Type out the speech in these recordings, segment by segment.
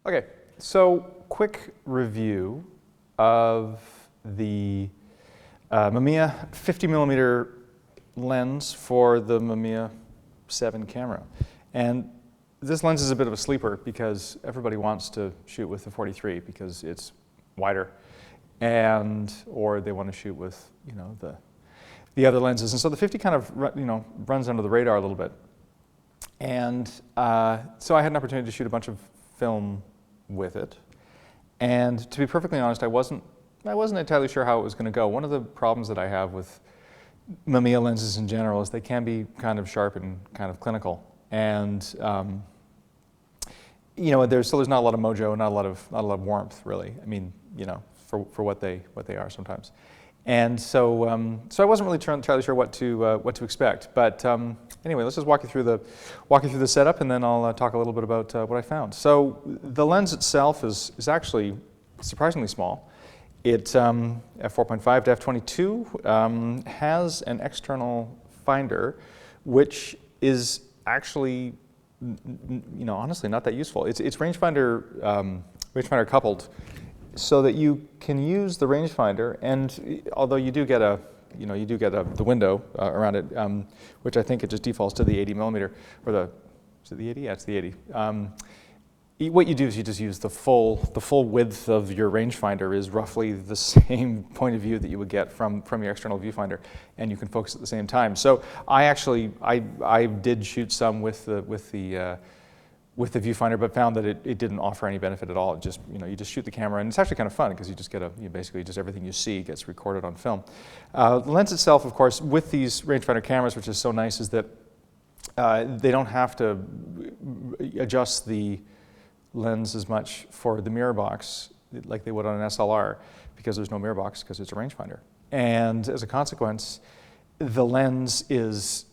Okay, so quick review of the Mamiya 50mm lens for the Mamiya 7 camera. And this lens is a bit of a sleeper because everybody wants to shoot with the 43 because it's wider, or they want to shoot with the other lenses. And so the 50 kind of runs under the radar a little bit. And so I had an opportunity to shoot a bunch of film with it. And to be perfectly honest, I wasn't entirely sure how it was going to go. One of the problems that I have with Mamiya lenses in general is they can be kind of sharp and kind of clinical. And there's not a lot of mojo, not a lot of warmth, really. I mean, for what they are sometimes. And so so I wasn't really entirely sure what to expect. But anyway, let's just walk you through the setup, and then I'll talk a little bit about what I found. So the lens itself is actually surprisingly small. It f4.5 to f22 has an external finder, which is actually honestly not that useful. It's rangefinder coupled, so that you can use the rangefinder, and although you do get the window around it, which I think it just defaults to the 80mm, or is it the 80? Yeah, it's the 80. What you do is you just use the full width of your rangefinder is roughly the same point of view that you would get from your external viewfinder, and you can focus at the same time. So I did shoot some with the viewfinder, but found that it didn't offer any benefit at all. It just, you just shoot the camera, and it's actually kind of fun because you just get basically just everything you see gets recorded on film. The lens itself, of course, with these rangefinder cameras, which is so nice, is that they don't have to adjust the lens as much for the mirror box like they would on an SLR, because there's no mirror box because it's a rangefinder. And as a consequence, the lens is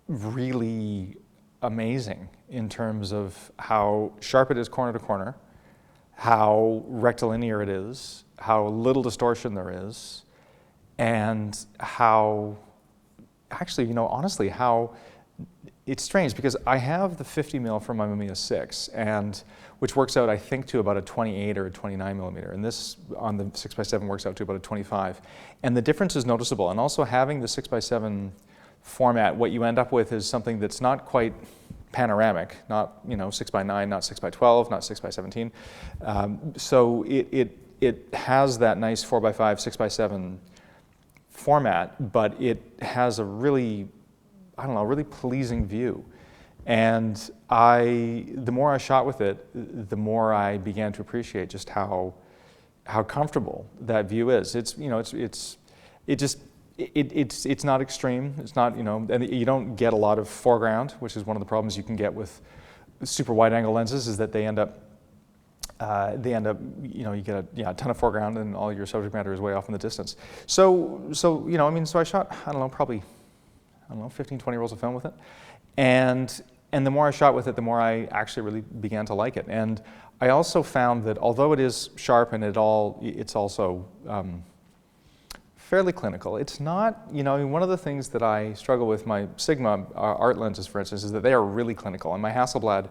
really amazing in terms of how sharp it is corner to corner, how rectilinear it is, how little distortion there is, and how, actually, honestly, how it's strange because I have the 50mm from my Mamiya 6, which works out, I think, to about a 28 or a 29mm, and this on the 6x7 works out to about a 25. And the difference is noticeable, and also having the 6x7 format, what you end up with is something that's not quite panoramic, not 6x9, not 6x12, not 6x17. So it has that nice 4x5, 6x7 format, but it has a really, really pleasing view. And the more I shot with it, the more I began to appreciate just how comfortable that view is. It's it's not extreme. It's not, and you don't get a lot of foreground, which is one of the problems you can get with super wide angle lenses, is that they end up you get a ton of foreground and all your subject matter is way off in the distance. So I shot, probably 15, 20 rolls of film with it. And the more I shot with it, the more I actually really began to like it. And I also found that although it is sharp and it's also fairly clinical, it's not, one of the things that I struggle with my Sigma art lenses, for instance, is that they are really clinical. And my Hasselblad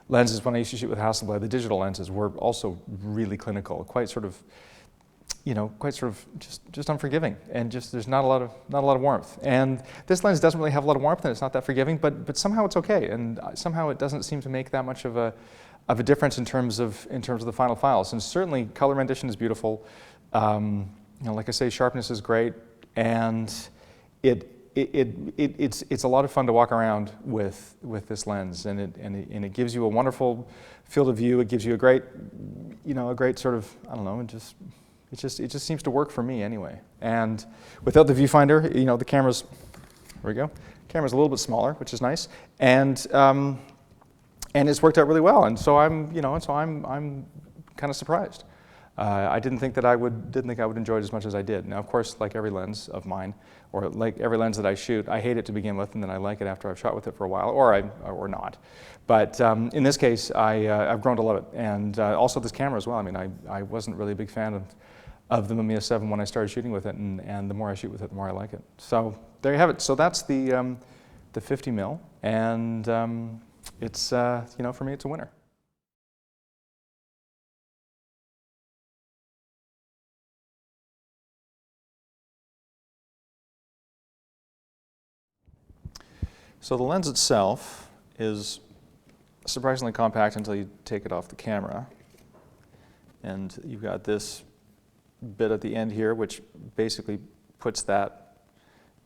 lenses, when I used to shoot with Hasselblad, the digital lenses were also really clinical, quite sort of just unforgiving, and just there's not a lot of warmth. And this lens doesn't really have a lot of warmth, and it's not that forgiving, but somehow it's okay, and somehow it doesn't seem to make that much of a difference in terms of the final files. And certainly color rendition is beautiful. Like I say, sharpness is great, and it's a lot of fun to walk around with this lens, and it gives you a wonderful field of view. It gives you a great sort of, it just seems to work for me anyway. And without the viewfinder, the camera's, there we go. Camera's a little bit smaller, which is nice, and it's worked out really well. And so I'm kind of surprised. I didn't think I would enjoy it as much as I did. Now, of course, like every lens of mine, or like every lens that I shoot, I hate it to begin with, and then I like it after I've shot with it for a while, or not. But in this case, I've grown to love it, and also this camera as well. I mean, I wasn't really a big fan of the Mamiya 7 when I started shooting with it, and the more I shoot with it, the more I like it. So there you have it. So that's the 50mm, and it's for me, it's a winner. So the lens itself is surprisingly compact until you take it off the camera. And you've got this bit at the end here, which basically puts that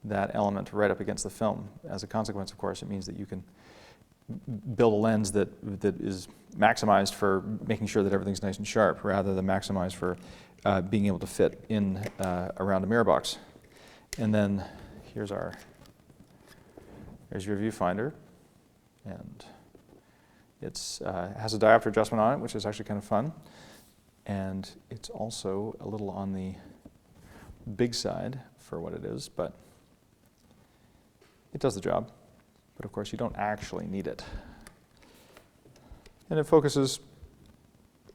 element right up against the film. As a consequence, of course, it means that you can build a lens that is maximized for making sure that everything's nice and sharp, rather than maximized for being able to fit in around a mirror box. And then here's your viewfinder, and it has a diopter adjustment on it, which is actually kind of fun. And it's also a little on the big side for what it is, but it does the job. But of course, you don't actually need it. And it focuses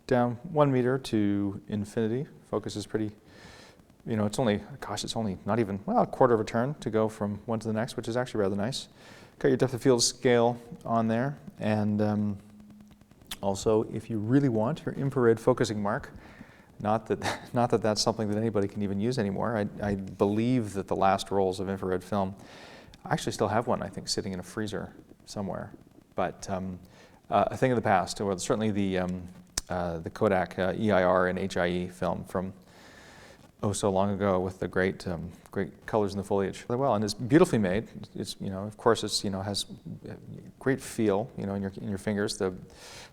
down 1 meter to infinity. Focus is pretty, it's only not even, a quarter of a turn to go from one to the next, which is actually rather nice. Got your depth of field scale on there, and also, if you really want your infrared focusing mark, not that that's something that anybody can even use anymore. I believe that the last rolls of infrared film, I actually still have one, I think, sitting in a freezer somewhere. But a thing of the past, or certainly the Kodak EIR and HIE film from so long ago, with the great colors in the foliage. Well, and it's beautifully made. It's of course it's has great feel in your fingers. The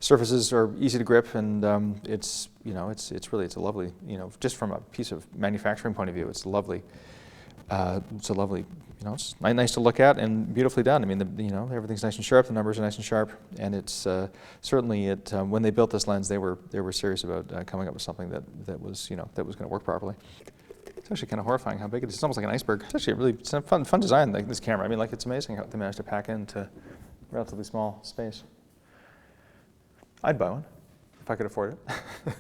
surfaces are easy to grip, and it's a lovely just from a piece of manufacturing point of view, it's lovely. It's a lovely, it's nice to look at and beautifully done. I mean, everything's nice and sharp. The numbers are nice and sharp, and it's certainly when they built this lens, they were serious about coming up with something that was going to work properly. It's actually kind of horrifying how big it is. It's almost like an iceberg. It's actually it's a fun design, like this camera. I mean, it's amazing how they managed to pack into relatively small space. I'd buy one if I could afford it.